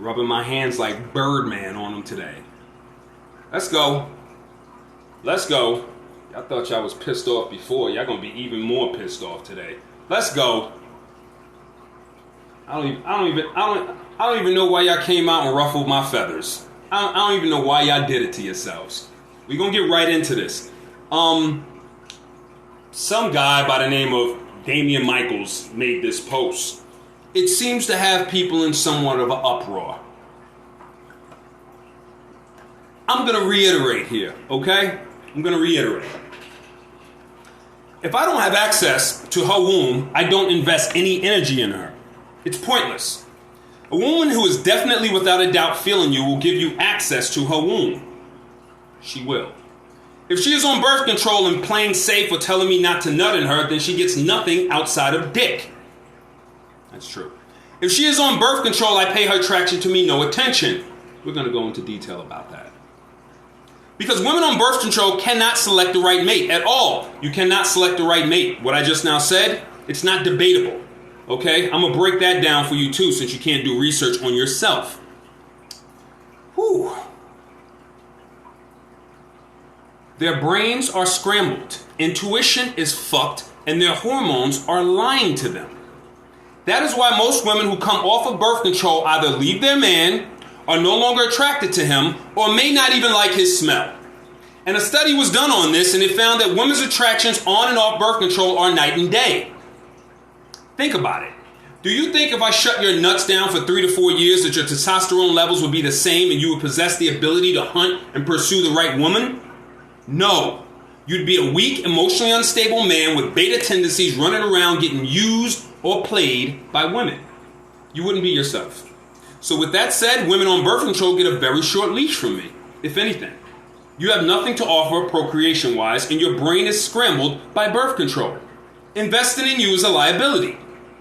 Rubbing my hands like Birdman on them today. Let's go. Let's go. Y'all thought y'all was pissed off before. Y'all gonna be even more pissed off today. Let's go. I don't even know why y'all came out and ruffled my feathers. I don't even know why y'all did it to yourselves. We're gonna get right into this. Some guy by the name of Damian Michaels made this post. It seems to have people in somewhat of an uproar. I'm gonna reiterate here, okay? I'm gonna reiterate. If I don't have access to her womb, I don't invest any energy in her. It's pointless. A woman who is definitely without a doubt feeling you will give you access to her womb. She will. If she is on birth control and playing safe or telling me not to nut in her, then she gets nothing outside of dick. That's true. If she is on birth control, I pay her attraction to me no attention. We're going to go into detail about that. Because women on birth control cannot select the right mate at all. You cannot select the right mate. What I just now said, it's not debatable. Okay? I'm going to break that down for you too, since you can't do research on yourself. Whew. Their brains are scrambled. Intuition is fucked, and their hormones are lying to them. That is why most women who come off of birth control either leave their man, are no longer attracted to him, or may not even like his smell. And a study was done on this, and it found that women's attractions on and off birth control are night and day. Think about it. Do you think if I shut your nuts down for 3 to 4 years that your testosterone levels would be the same and you would possess the ability to hunt and pursue the right woman? No. You'd be a weak, emotionally unstable man with beta tendencies running around getting used or played by women. You wouldn't be yourself. So with that said, women on birth control get a very short leash from me, if anything. You have nothing to offer procreation-wise, and your brain is scrambled by birth control. Investing in you is a liability.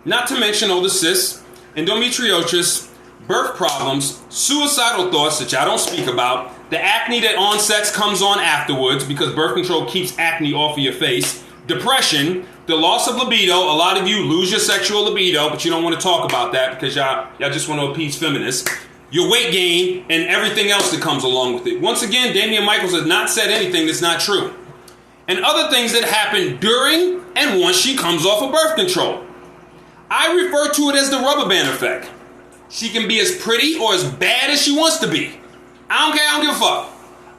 Not to mention all the cysts, endometriosis, birth problems, suicidal thoughts that y'all don't speak about, the acne that onsets comes on afterwards because birth control keeps acne off of your face, depression, the loss of libido. A lot of you lose your sexual libido, but you don't want to talk about that because y'all just want to appease feminists. Your weight gain and everything else that comes along with it. Once again, Damian Michaels has not said anything that's not true. And other things that happen during and once she comes off of birth control. I refer to it as the rubber band effect. She can be as pretty or as bad as she wants to be. I don't care, I don't give a fuck.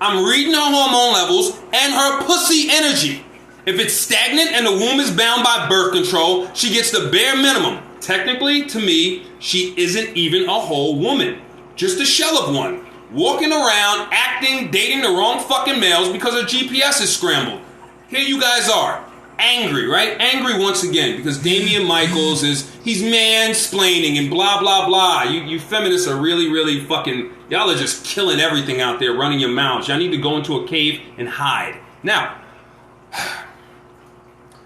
I'm reading her hormone levels and her pussy energy. If it's stagnant and the womb is bound by birth control, she gets the bare minimum. Technically, to me, she isn't even a whole woman. Just a shell of one. Walking around, acting, dating the wrong fucking males because her GPS is scrambled. Here you guys are. Angry, right? Angry once again because Damian Michaels he's mansplaining and blah, blah, blah. You feminists are really, really fucking, y'all are just killing everything out there, running your mouths. Y'all need to go into a cave and hide. Now,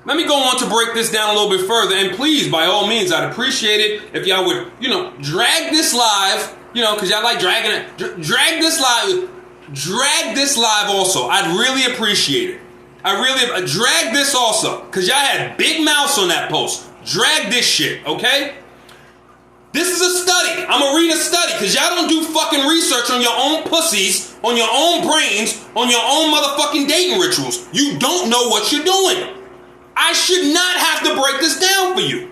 let me go on to break this down a little bit further. And please, by all means, I'd appreciate it if y'all would, drag this live, because y'all like dragging it. Drag this live also. I'd really appreciate it. Drag this also, because y'all had big mouths on that post. Drag this shit, okay? This is a study. I'm going to read a study, because y'all don't do fucking research on your own pussies, on your own brains, on your own motherfucking dating rituals. You don't know what you're doing. I should not have to break this down for you.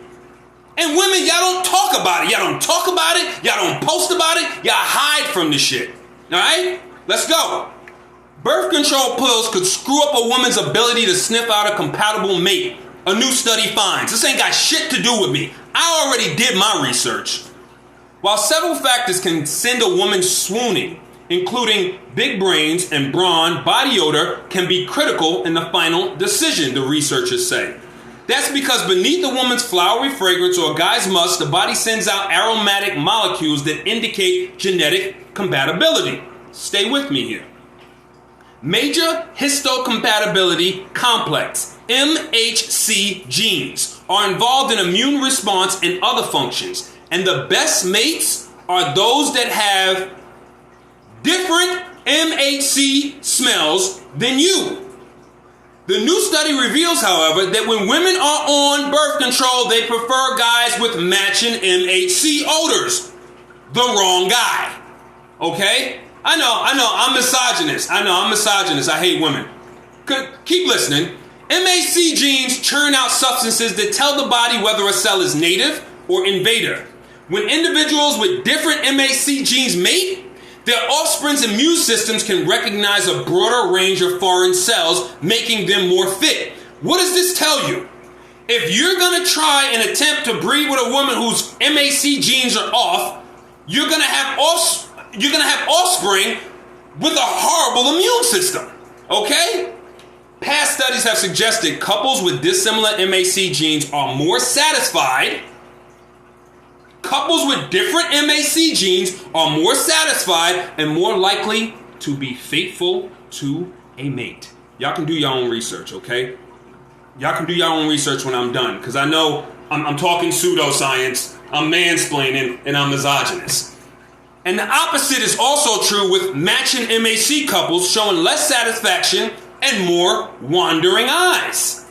And women, y'all don't talk about it. Y'all don't talk about it. Y'all don't post about it. Y'all hide from this shit. All right? Let's go. Birth control pills could screw up a woman's ability to sniff out a compatible mate. A new study finds. This ain't got shit to do with me. I already did my research. While several factors can send a woman swooning, including big brains and brawn, body odor can be critical in the final decision, the researchers say. That's because beneath a woman's flowery fragrance or a guy's musk, the body sends out aromatic molecules that indicate genetic compatibility. Stay with me here. Major histocompatibility complex, MHC genes, are involved in immune response and other functions. And the best mates are those that have different MHC smells than you. The new study reveals, however, that when women are on birth control, they prefer guys with matching MHC odors. the wrong guy. Okay? I know, I'm misogynist. I hate women. Keep listening. MAC genes churn out substances that tell the body whether a cell is native or invader. When individuals with different MAC genes mate, their offspring's immune systems can recognize a broader range of foreign cells, making them more fit. What does this tell you? If you're going to try and attempt to breed with a woman whose MAC genes are off, you're going to have offspring with a horrible immune system. Okay? Past studies have suggested couples with dissimilar MAC genes are more satisfied. Couples with different MAC genes are more satisfied and more likely to be faithful to a mate. Y'all can do your own research, okay? Y'all can do your own research when I'm done, because I know I'm talking pseudoscience, I'm mansplaining, and I'm misogynist. And the opposite is also true with matching MAC couples showing less satisfaction and more wandering eyes.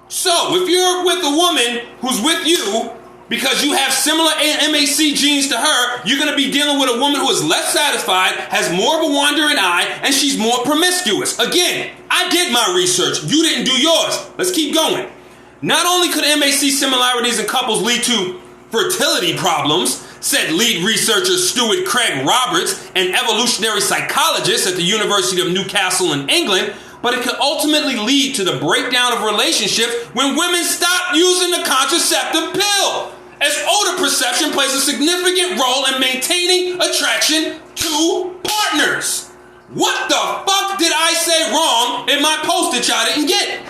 So, if you're with a woman who's with you because you have similar MAC genes to her, you're going to be dealing with a woman who is less satisfied, has more of a wandering eye, and she's more promiscuous. Again, I did my research. You didn't do yours. Let's keep going. Not only could MAC similarities in couples lead to fertility problems, said lead researcher Stuart Craig Roberts, an evolutionary psychologist at the University of Newcastle in England, but it could ultimately lead to the breakdown of relationships when women stop using the contraceptive pill, as odor perception plays a significant role in maintaining attraction to partners. What the fuck did I say wrong in my post that y'all didn't get?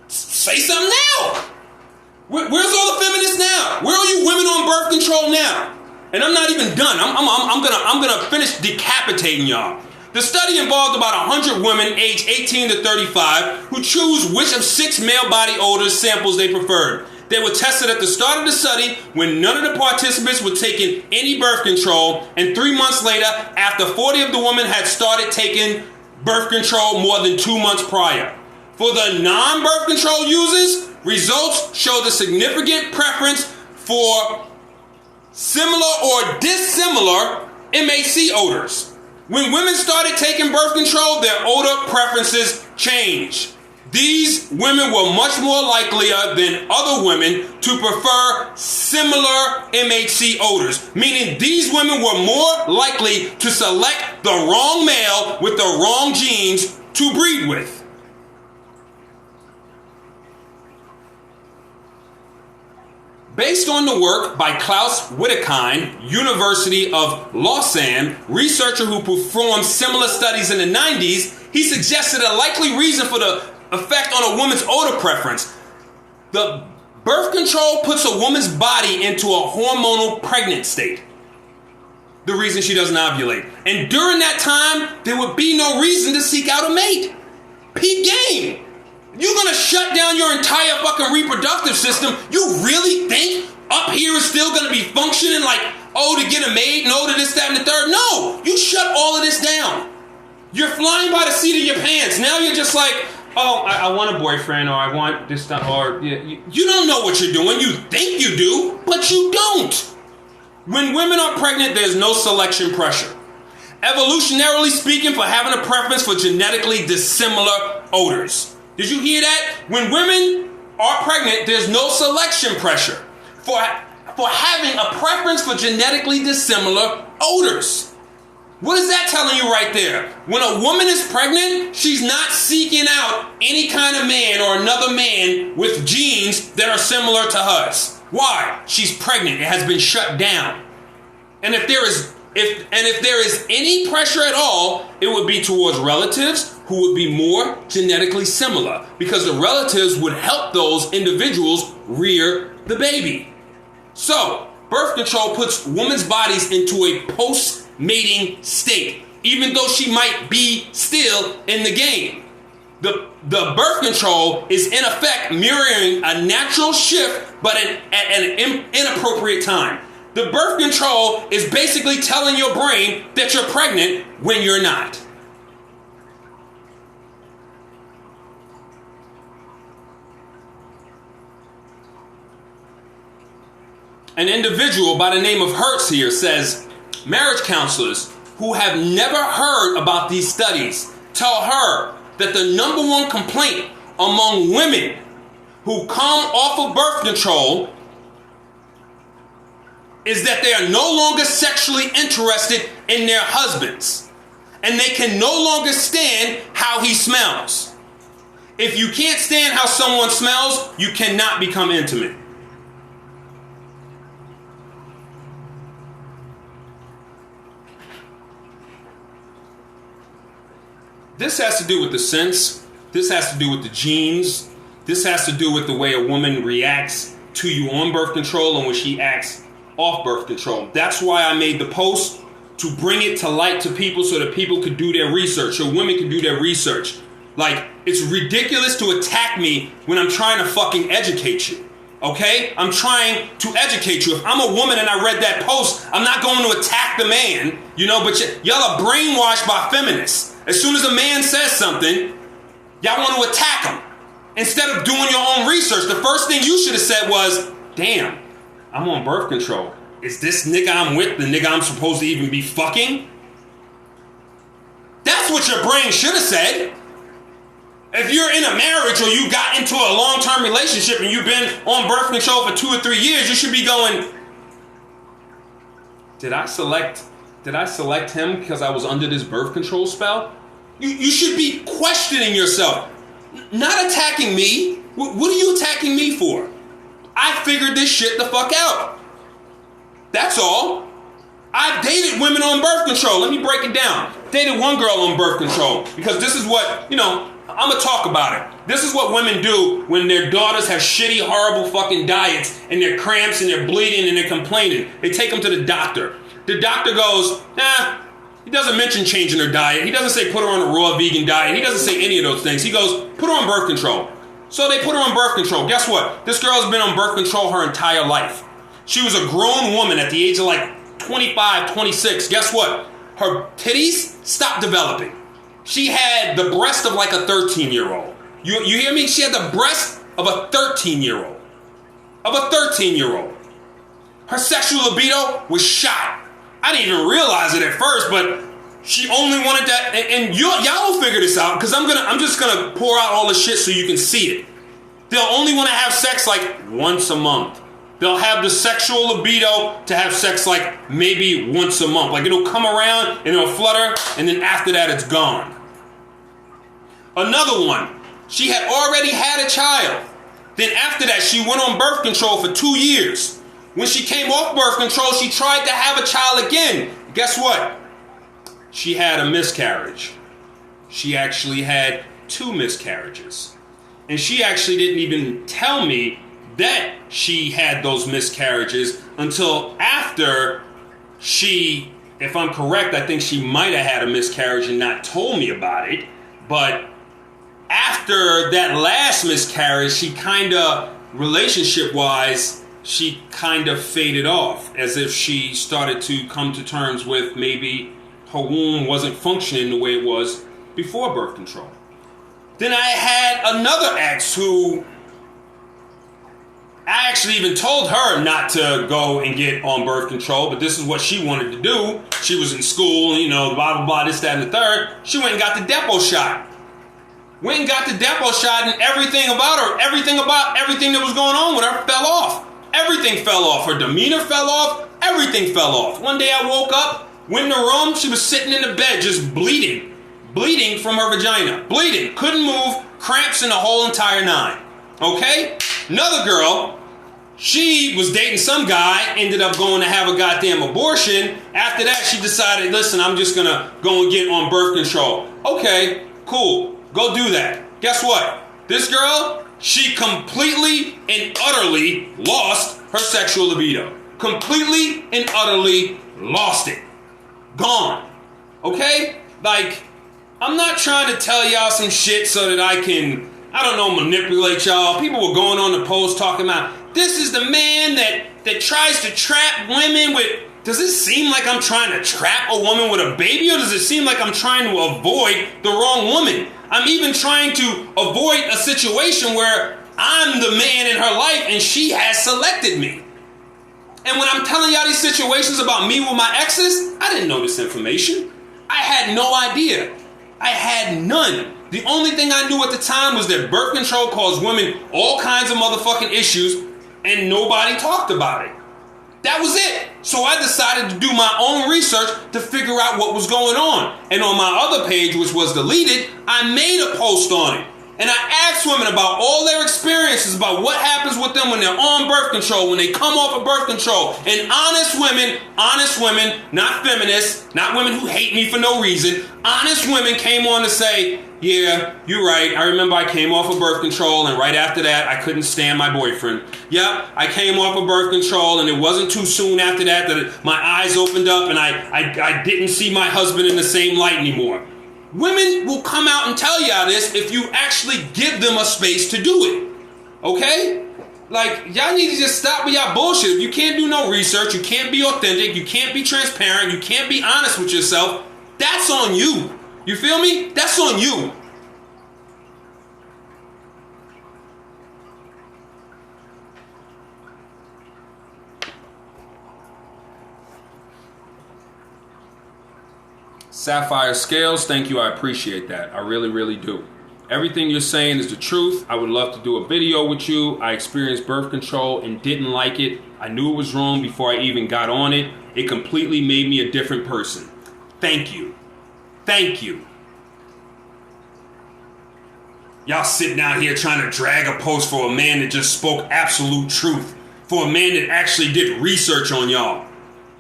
Say something now. Where's all the feminists now? Where are you women on birth control now? And I'm not even done. I'm gonna finish decapitating y'all. The study involved about 100 women aged 18 to 35 who choose which of 6 male body odor samples they preferred. They were tested at the start of the study when none of the participants were taking any birth control, and 3 months later, after 40 of the women had started taking birth control more than 2 months prior. For the non-birth control users, results showed a significant preference for similar or dissimilar MAC odors. When women started taking birth control, their odor preferences changed. These women were much more likelier than other women to prefer similar MHC odors, meaning these women were more likely to select the wrong male with the wrong genes to breed with. Based on the work by Klaus Wittgenstein, University of Lausanne, researcher who performed similar studies in the 90s, he suggested a likely reason for the effect on a woman's odor preference. The birth control puts a woman's body into a hormonal pregnant state. The reason she doesn't ovulate. And during that time, there would be no reason to seek out a mate. Peak game. You're going to shut down your entire fucking reproductive system. You really think up here is still going to be functioning like, oh, to get a maid, no, to this, that, and the third? No, you shut all of this down. You're flying by the seat of your pants. Now you're just like, oh, I want a boyfriend, or I want this stuff, or you don't know what you're doing. You think you do, but you don't. When women are pregnant, there's no selection pressure. Evolutionarily speaking, for having a preference for genetically dissimilar odors. Did you hear that? When women are pregnant, there's no selection pressure for having a preference for genetically dissimilar odors. What is that telling you right there? When a woman is pregnant, she's not seeking out any kind of man or another man with genes that are similar to hers. Why? She's pregnant. It has been shut down. And if there is any pressure at all, it would be towards relatives who would be more genetically similar, because the relatives would help those individuals rear the baby. So, birth control puts women's bodies into a post-mating state, even though she might be still in the game. The birth control is in effect mirroring a natural shift, but at an inappropriate time. The birth control is basically telling your brain that you're pregnant when you're not. An individual by the name of Hertz here says, marriage counselors who have never heard about these studies tell her that the number one complaint among women who come off of birth control is that they are no longer sexually interested in their husbands, and they can no longer stand how he smells. If you can't stand how someone smells, you cannot become intimate. This has to do with the sense. This has to do with the genes. This has to do with the way a woman reacts to you on birth control and when she acts off birth control. That's why I made the post, to bring it to light to people so that people could do their research, so women could do their research. Like, it's ridiculous to attack me when I'm trying to fucking educate you. Okay? I'm trying to educate you. If I'm a woman and I read that post, I'm not going to attack the man, but y'all are brainwashed by feminists. As soon as a man says something, y'all want to attack him. Instead of doing your own research, the first thing you should have said was, damn, I'm on birth control. Is this nigga I'm with the nigga I'm supposed to even be fucking? That's what your brain should have said. If you're in a marriage or you got into a long-term relationship and you've been on birth control for 2 or 3 years, you should be going, did I select him because I was under this birth control spell? You should be questioning yourself, not attacking me. What are you attacking me for? I figured this shit the fuck out. That's all. I've dated women on birth control. Let me break it down. Dated one girl on birth control because this is what, I'm going to talk about it. This is what women do when their daughters have shitty, horrible fucking diets and they're cramps and they're bleeding and they're complaining. They take them to the doctor. The doctor goes, he doesn't mention changing her diet. He doesn't say put her on a raw vegan diet. He doesn't say any of those things. He goes, put her on birth control. So they put her on birth control. Guess what? This girl's been on birth control her entire life. She was a grown woman at the age of 25, 26. Guess what? Her titties stopped developing. She had the breast of a 13-year-old. You hear me? She had the breast of a 13-year-old. Her sexual libido was shot. I didn't even realize it at first, but she only wanted that. And y'all will figure this out because I'm just gonna pour out all the shit so you can see it. They'll only want to have sex once a month. They'll have the sexual libido to have sex maybe once a month. It'll come around and it'll flutter, and then after that it's gone. Another one, she had already had a child. Then after that, she went on birth control for 2 years. When she came off birth control, she tried to have a child again. Guess what? She had a miscarriage. She actually had 2 miscarriages. And she actually didn't even tell me that she had those miscarriages until after she, if I'm correct, I think she might have had a miscarriage and not told me about it. But after that last miscarriage, she relationship-wise, she kind of faded off, as if she started to come to terms with maybe her womb wasn't functioning the way it was before birth control. Then I had another ex who I actually even told her not to go and get on birth control, but this is what she wanted to do. She was in school, blah, blah, blah, this, that, and the third. She went and got the depot shot. Went and got the depot shot, and everything about her, everything that was going on with her fell off. Everything fell off. Her demeanor fell off. Everything fell off. One day I woke up, went in the room, she was sitting in the bed just bleeding from her vagina. Bleeding. Couldn't move. Cramps in the whole entire 9. Okay? Another girl, she was dating some guy, ended up going to have a goddamn abortion. After that, she decided, listen, I'm just going to go and get on birth control. Okay, cool. Go do that. Guess what? This girl, she completely and utterly lost her sexual libido. Completely and utterly lost it. Gone. Okay? I'm not trying to tell y'all some shit so that I can, manipulate y'all. People were going on the post talking about, this is the man that tries to trap women with. Does it seem like I'm trying to trap a woman with a baby, or does it seem like I'm trying to avoid the wrong woman? I'm even trying to avoid a situation where I'm the man in her life and she has selected me. And when I'm telling y'all these situations about me with my exes, I didn't know this information. I had no idea. I had none. The only thing I knew at the time was that birth control caused women all kinds of motherfucking issues, and nobody talked about it. That was it. So I decided to do my own research to figure out what was going on. And on my other page, which was deleted, I made a post on it. And I asked women about all their experiences, about what happens with them when they're on birth control, when they come off of birth control. And honest women, not feminists, not women who hate me for no reason, honest women came on to say, yeah, you're right. I remember I came off of birth control, and right after that, I couldn't stand my boyfriend. Yep, I came off of birth control, and it wasn't too soon after that my eyes opened up, and I didn't see my husband in the same light anymore. Women will come out and tell y'all this if you actually give them a space to do it. Okay? Like, y'all need to just stop with y'all bullshit. If you can't do no research, you can't be authentic, you can't be transparent, you can't be honest with yourself, that's on you. You feel me? That's on you. Sapphire Scales, thank you. I appreciate that. I really, really do. Everything you're saying is the truth. I would love to do a video with you. I experienced birth control and didn't like it. I knew it was wrong before I even got on it. It completely made me a different person. Thank you. Thank you. Y'all sitting out here trying to drag a post for a man that just spoke absolute truth. For a man that actually did research on y'all.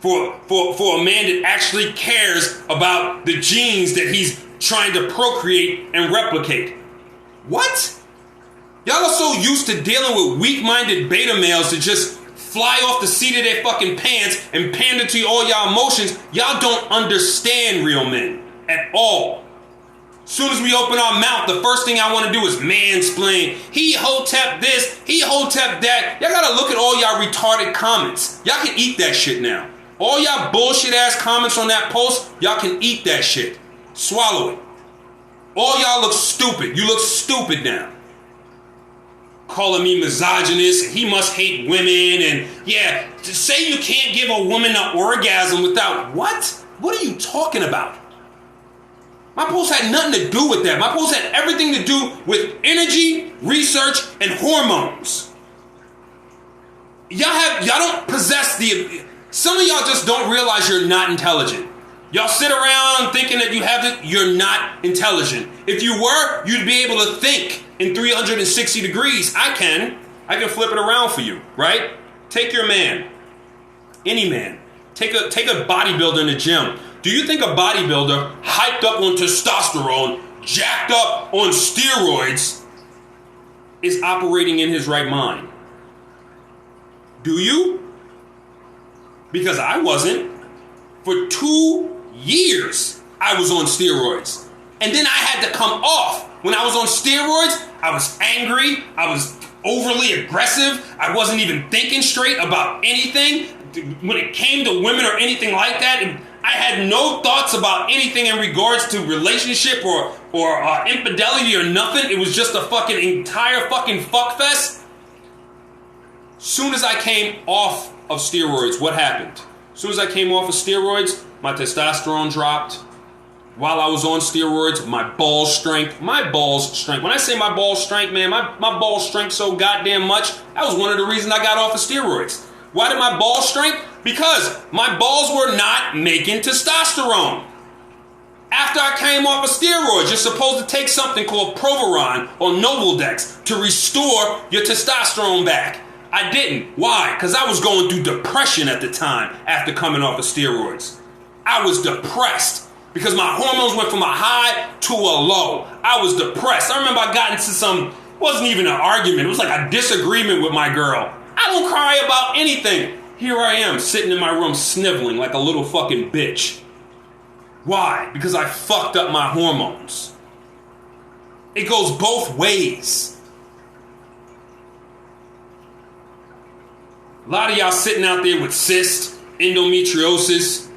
For a man that actually cares about the genes that he's trying to procreate and replicate. What? Y'all are so used to dealing with weak-minded beta males that just fly off the seat of their fucking pants and pander to all y'all emotions. Y'all don't understand real men at all. Soon as we open our mouth, the first thing I want to do is mansplain. He hotep this, he hotep that. Y'all gotta look at all y'all retarded comments. Y'all can eat that shit now. All y'all bullshit ass comments on that post, y'all can eat that shit. Swallow it. All y'all look stupid. You look stupid now. Calling me misogynist, he must hate women, and yeah, to say you can't give a woman an orgasm without what? What are you talking about? My post had nothing to do with that. My post had everything to do with energy, research, and hormones. Y'all don't possess some of y'all just don't realize you're not intelligent. Y'all sit around thinking that you have it. You're not intelligent. If you were, you'd be able to think in 360 degrees. I can flip it around for you, right? Take your man, any man. Take a bodybuilder in the gym. Do you think a bodybuilder hyped up on testosterone, jacked up on steroids, is operating in his right mind? Do you? Because I wasn't. For 2 years, I was on steroids. And then I had to come off. When I was on steroids, I was angry. I was overly aggressive. I wasn't even thinking straight about anything. When it came to women or anything like that, I had no thoughts about anything in regards to relationship or infidelity or nothing. It was just a fucking entire fucking fuckfest. Soon as I came off of steroids, what happened? As soon as I came off of steroids, my testosterone dropped. While I was on steroids, my balls strength. When I say my balls strength, man, my balls strength so goddamn much, that was one of the reasons I got off of steroids. Why did my balls strength? Because my balls were not making testosterone. After I came off of steroids, you're supposed to take something called Proveron or Novoldex to restore your testosterone back. I didn't. Why? Because I was going through depression at the time after coming off of steroids. I was depressed because my hormones went from a high to a low. I was depressed. I remember I got into wasn't even an argument. It was like a disagreement with my girl. I don't cry about anything. Here I am sitting in my room sniveling like a little fucking bitch. Why? Because I fucked up my hormones. It goes both ways. A lot of y'all sitting out there with cysts, endometriosis,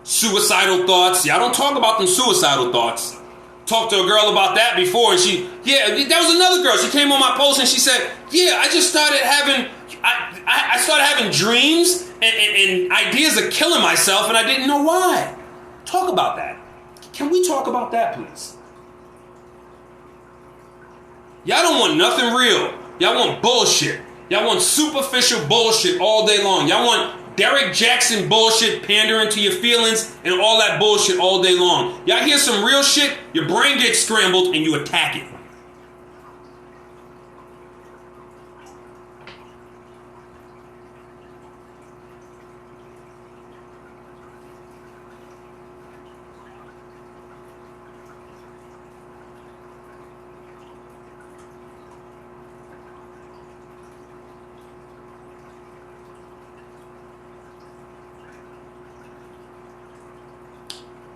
suicidal thoughts. Y'all don't talk about them suicidal thoughts. Talked to a girl about that before, and that was another girl. She came on my post and she said, yeah, I just started having I started having dreams and ideas of killing myself, and I didn't know why. Talk about that. Can we talk about that, please? Y'all don't want nothing real. Y'all want bullshit. Y'all want superficial bullshit all day long. Y'all want Derek Jackson bullshit, pandering to your feelings, and all that bullshit all day long. Y'all hear some real shit, your brain gets scrambled, and you attack it.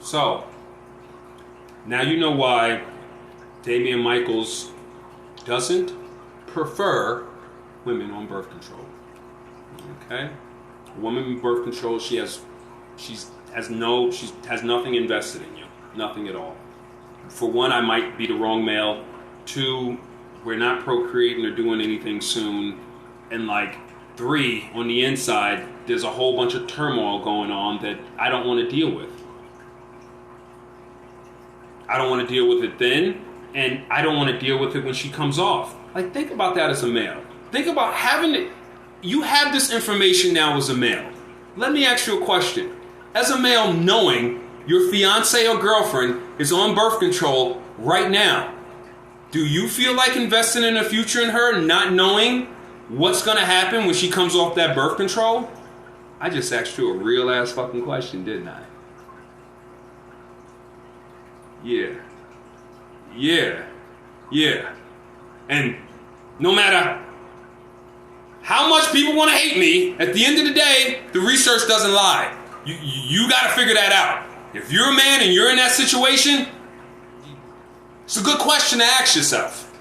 So, now you know why Damian Michaels doesn't prefer women on birth control. Okay? A woman with birth control, she has nothing invested in you. Nothing at all. For one, I might be the wrong male. Two, we're not procreating or doing anything soon. And like, three, on the inside, there's a whole bunch of turmoil going on that I don't want to deal with. I don't want to deal with it then, and I don't want to deal with it when she comes off. Like, think about that as a male. Think about having it. You have this information now as a male. Let me ask you a question. As a male, knowing your fiance or girlfriend is on birth control right now, do you feel like investing in a future in her, not knowing what's going to happen when she comes off that birth control? I just asked you a real ass fucking question, didn't I? Yeah. And no matter how much people want to hate me, at the end of the day, the research doesn't lie. You got to figure that out. If you're a man and you're in that situation, it's a good question to ask yourself.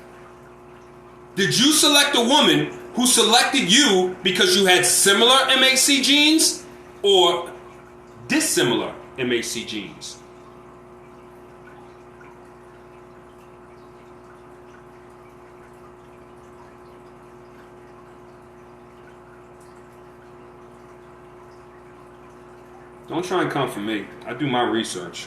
Did you select a woman who selected you because you had similar MHC genes or dissimilar MHC genes? Don't try and come for me. I do my research.